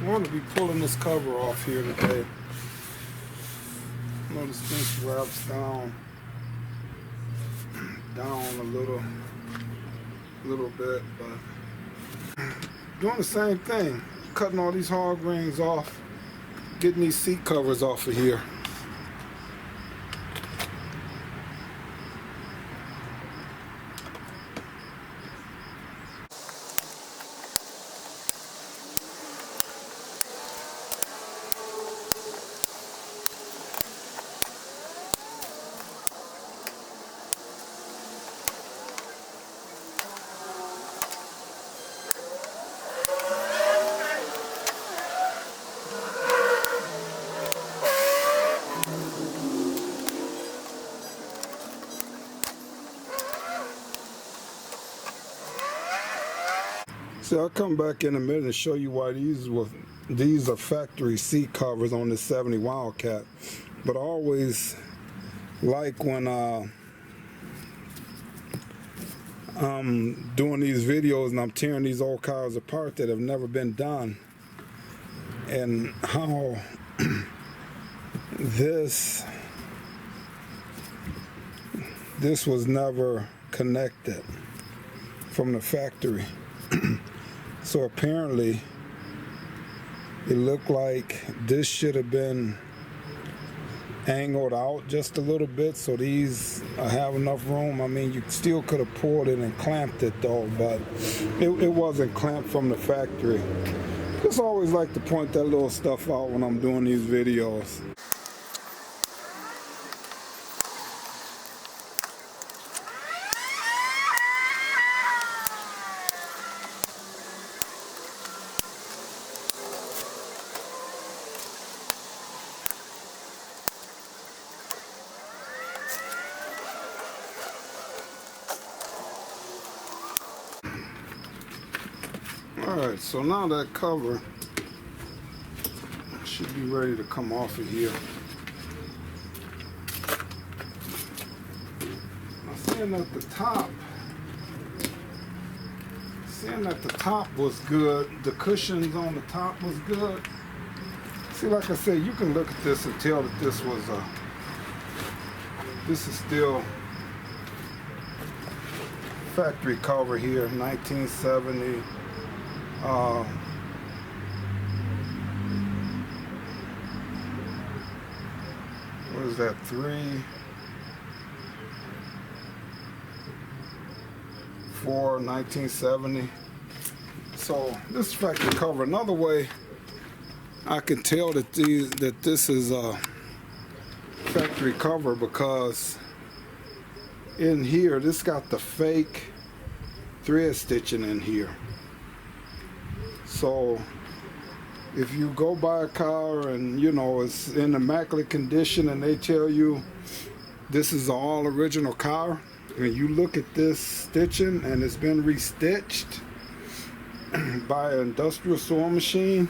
I'm going to be pulling this cover off here today. Notice this wraps down a little bit, but doing the same thing, cutting all these hog rings off, getting these seat covers off of here. So I'll come back in a minute and show you why these are factory seat covers on this 70 Wildcat. But I always like when I'm doing these videos and I'm tearing these old cars apart that have never been done, and how this was never connected from the factory. So apparently it looked like this should have been angled out just a little bit so these have enough room. I mean, you still could have pulled it and clamped it though, but it wasn't clamped from the factory. Just always like to point that little stuff out when I'm doing these videos. Alright, so now that cover should be ready to come off of here. Now seeing that the top was good, the cushions on the top was good. See, like I said, you can look at this and tell that this is still factory cover here, 1970. What is that, 1970. So this is factory cover. Another way I can tell that this is a factory cover, because in here this got the fake thread stitching in here. So if you go buy a car and you know it's in immaculate condition and they tell you this is an all original car, and you look at this stitching and it's been restitched by an industrial sewing machine,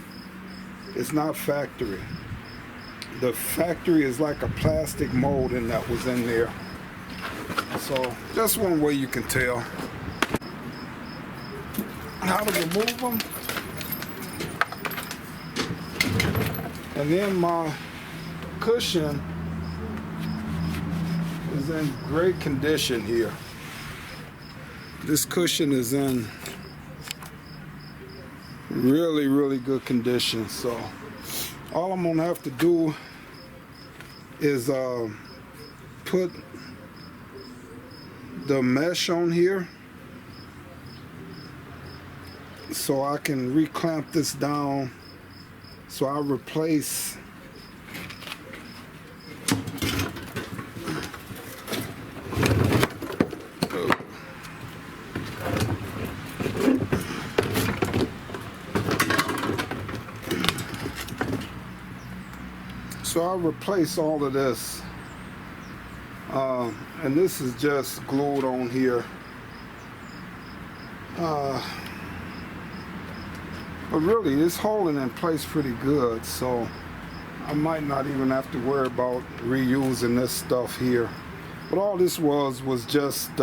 it's not factory. The factory is like a plastic molding that was in there. So that's one way you can tell. How to remove them. And then my cushion is in great condition here. This cushion is in really, really good condition. So all I'm gonna have to do is put the mesh on here so I can reclamp this down. So I'll replace all of this, and this is just glued on here. But really, it's holding in place pretty good, so I might not even have to worry about reusing this stuff here. But all this was just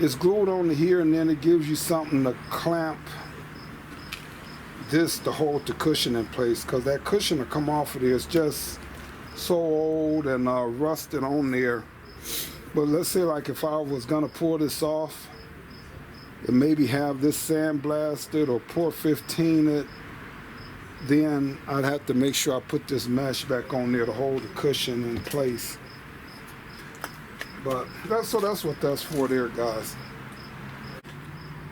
it's glued onto here, and then it gives you something to clamp this to hold the cushion in place, because that cushion will come off of there. It's just so old and rusted on there. But let's say like if I was gonna pull this off and maybe have this sandblasted or pour 15 it, then I'd have to make sure I put this mesh back on there to hold the cushion in place. But that's what that's for there, guys.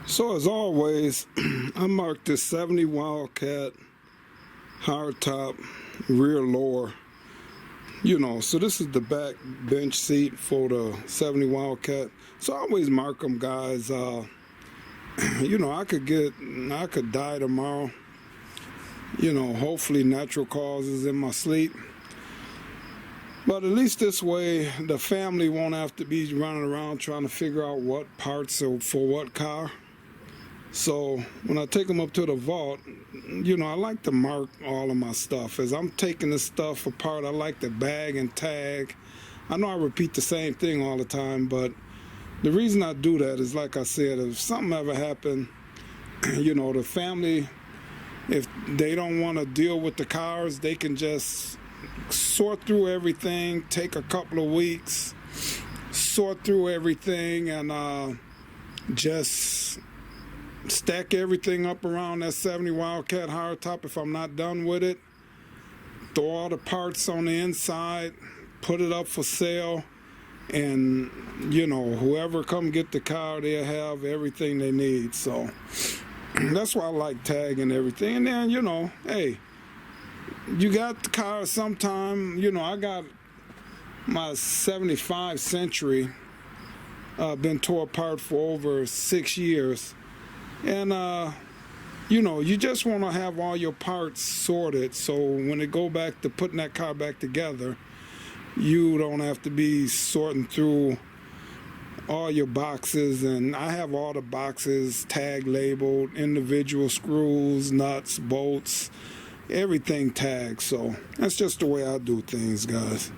So as always, I marked this 70 Wildcat hardtop rear lower. You know, so this is the back bench seat for the 70 Wildcat. So I always mark them, guys. You know, I could die tomorrow. You know, hopefully natural causes in my sleep. But at least this way, the family won't have to be running around trying to figure out what parts are for what car. So when I take them up to the vault, you know, I like to mark all of my stuff. As I'm taking this stuff apart, I like to bag and tag. I know I repeat the same thing all the time, but the reason I do that is, like I said, if something ever happened, you know, the family, if they don't want to deal with the cars, they can just sort through everything, take a couple of weeks, sort through everything, and just stack everything up around that 70 Wildcat hardtop if I'm not done with it. Throw all the parts on the inside, put it up for sale, and you know, whoever come get the car, they'll have everything they need. So that's why I like tagging everything. And then, you know, hey, you got the car sometime. You know, I got my 75 Century been tore apart for over 6 years. And, you know, you just want to have all your parts sorted, so when they go back to putting that car back together, you don't have to be sorting through all your boxes. And I have all the boxes tag labeled, individual screws, nuts, bolts, everything tagged. So that's just the way I do things, guys.